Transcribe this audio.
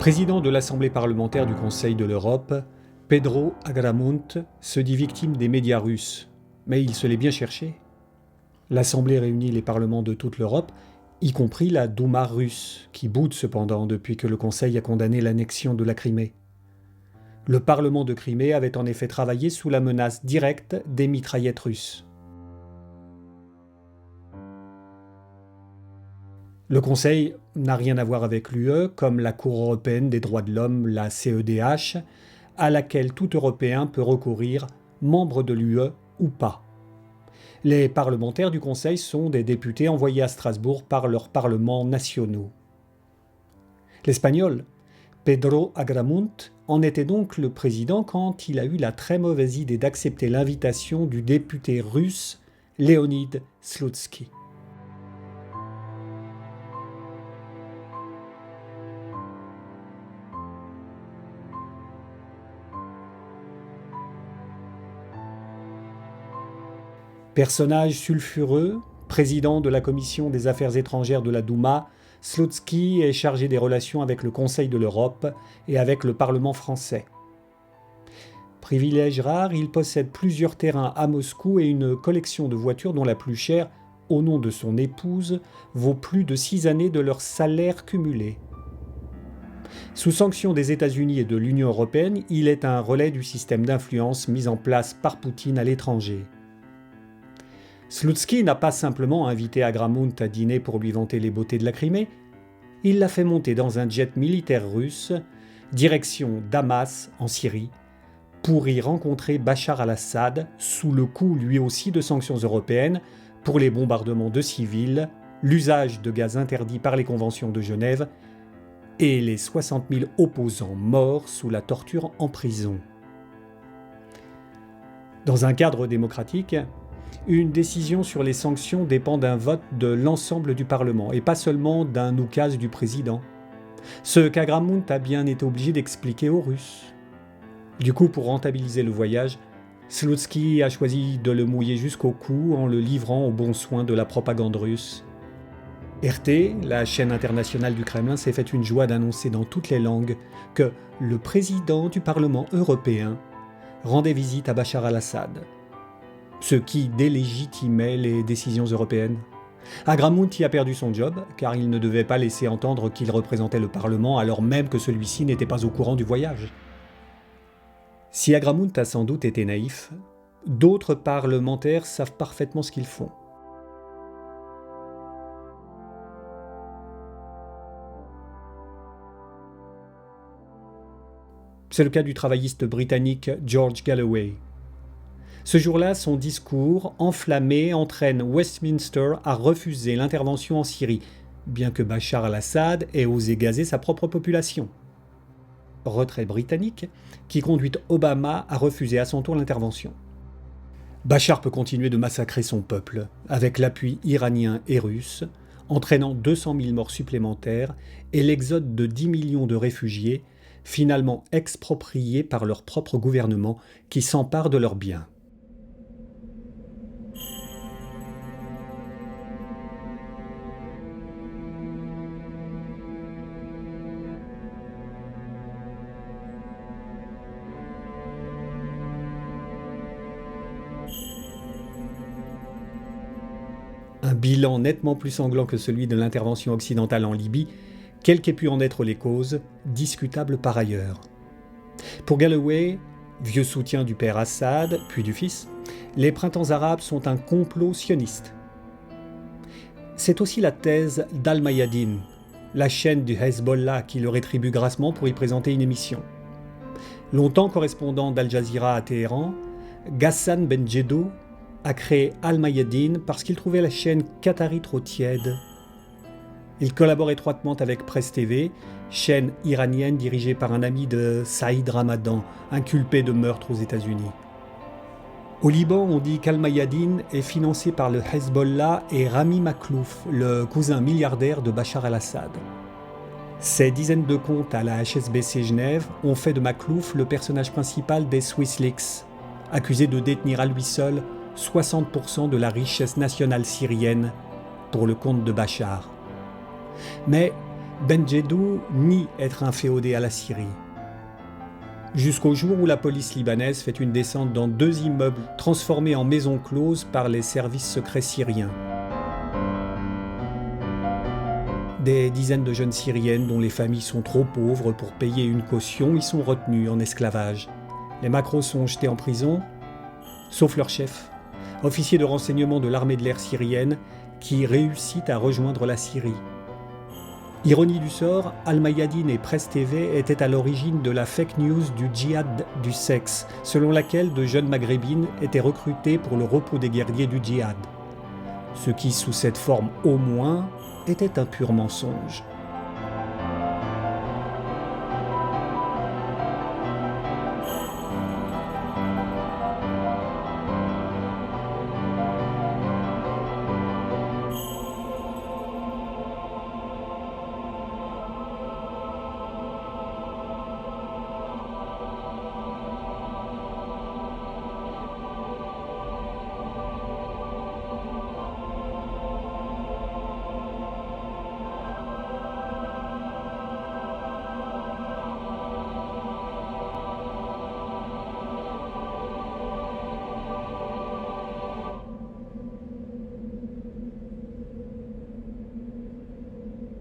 président de l'Assemblée parlementaire du Conseil de l'Europe, Pedro Agramunt se dit victime des médias russes. Mais il se l'est bien cherché. L'Assemblée réunit les parlements de toute l'Europe, y compris la Douma russe, qui boude cependant depuis que le Conseil a condamné l'annexion de la Crimée. Le Parlement de Crimée avait en effet travaillé sous la menace directe des mitraillettes russes. Le Conseil n'a rien à voir avec l'UE, comme la Cour européenne des droits de l'homme, la CEDH, à laquelle tout Européen peut recourir, membre de l'UE ou pas. Les parlementaires du Conseil sont des députés envoyés à Strasbourg par leurs parlements nationaux. L'Espagnol, Pedro Agramunt, en était donc le président quand il a eu la très mauvaise idée d'accepter l'invitation du député russe Leonid Slutsky. Personnage sulfureux, président de la Commission des Affaires étrangères de la Douma, Slutsky est chargé des relations avec le Conseil de l'Europe et avec le Parlement français. Privilège rare, il possède plusieurs terrains à Moscou et une collection de voitures dont la plus chère, au nom de son épouse, vaut plus de 6 années de leur salaire cumulé. Sous sanction des États-Unis et de l'Union européenne, il est un relais du système d'influence mis en place par Poutine à l'étranger. Slutsky n'a pas simplement invité Agramunt à dîner pour lui vanter les beautés de la Crimée, il l'a fait monter dans un jet militaire russe, direction Damas en Syrie, pour y rencontrer Bachar al-Assad, sous le coup lui aussi de sanctions européennes, pour les bombardements de civils, l'usage de gaz interdit par les conventions de Genève et les 60 000 opposants morts sous la torture en prison. Dans un cadre démocratique, une décision sur les sanctions dépend d'un vote de l'ensemble du Parlement et pas seulement d'un oukase du président. Ce qu'Agramunt a bien été obligé d'expliquer aux Russes. Du coup, pour rentabiliser le voyage, Slutsky a choisi de le mouiller jusqu'au cou en le livrant aux bons soins de la propagande russe. RT, la chaîne internationale du Kremlin, s'est fait une joie d'annoncer dans toutes les langues que le président du Parlement européen rendait visite à Bachar al-Assad, ce qui délégitimait les décisions européennes. Agramunt y a perdu son job, car il ne devait pas laisser entendre qu'il représentait le Parlement alors même que celui-ci n'était pas au courant du voyage. Si Agramunt a sans doute été naïf, d'autres parlementaires savent parfaitement ce qu'ils font. C'est le cas du travailliste britannique George Galloway. Ce jour-là, son discours, enflammé, entraîne Westminster à refuser l'intervention en Syrie, bien que Bachar al-Assad ait osé gazer sa propre population. Retrait britannique qui conduit Obama à refuser à son tour l'intervention. Bachar peut continuer de massacrer son peuple, avec l'appui iranien et russe, entraînant 200 000 morts supplémentaires et l'exode de 10 millions de réfugiés, finalement expropriés par leur propre gouvernement qui s'empare de leurs biens. Un bilan nettement plus sanglant que celui de l'intervention occidentale en Libye, quelles qu'aient pu en être les causes, discutable par ailleurs. Pour Galloway, vieux soutien du père Assad, puis du fils, les printemps arabes sont un complot sioniste. C'est aussi la thèse d'Al-Mayadeen, la chaîne du Hezbollah qui le rétribue grassement pour y présenter une émission. Longtemps correspondant d'Al Jazeera à Téhéran, Ghassan Benjedou a créé Al-Mayadeen parce qu'il trouvait la chaîne qatari trop tiède. Il collabore étroitement avec Presse TV, chaîne iranienne dirigée par un ami de Saïd Ramadan, inculpé de meurtre aux États-Unis. Au Liban, on dit qu'Al-Mayadeen est financé par le Hezbollah et Rami Makhlouf, le cousin milliardaire de Bachar al-Assad. Ces dizaines de comptes à la HSBC Genève ont fait de Makhlouf le personnage principal des Swiss Leaks, accusé de détenir à lui seul 60% de la richesse nationale syrienne pour le compte de Bachar. Mais Benjedou nie être inféodé à la Syrie. Jusqu'au jour où la police libanaise fait une descente dans 2 immeubles transformés en maisons closes par les services secrets syriens. Des dizaines de jeunes syriennes dont les familles sont trop pauvres pour payer une caution y sont retenues en esclavage. Les macros sont jetés en prison, sauf leur chef, officier de renseignement de l'armée de l'air syrienne, qui réussit à rejoindre la Syrie. Ironie du sort, Al-Mayadeen et Presse TV étaient à l'origine de la fake news du djihad du sexe, selon laquelle de jeunes maghrébines étaient recrutées pour le repos des guerriers du djihad. Ce qui, sous cette forme au moins, était un pur mensonge.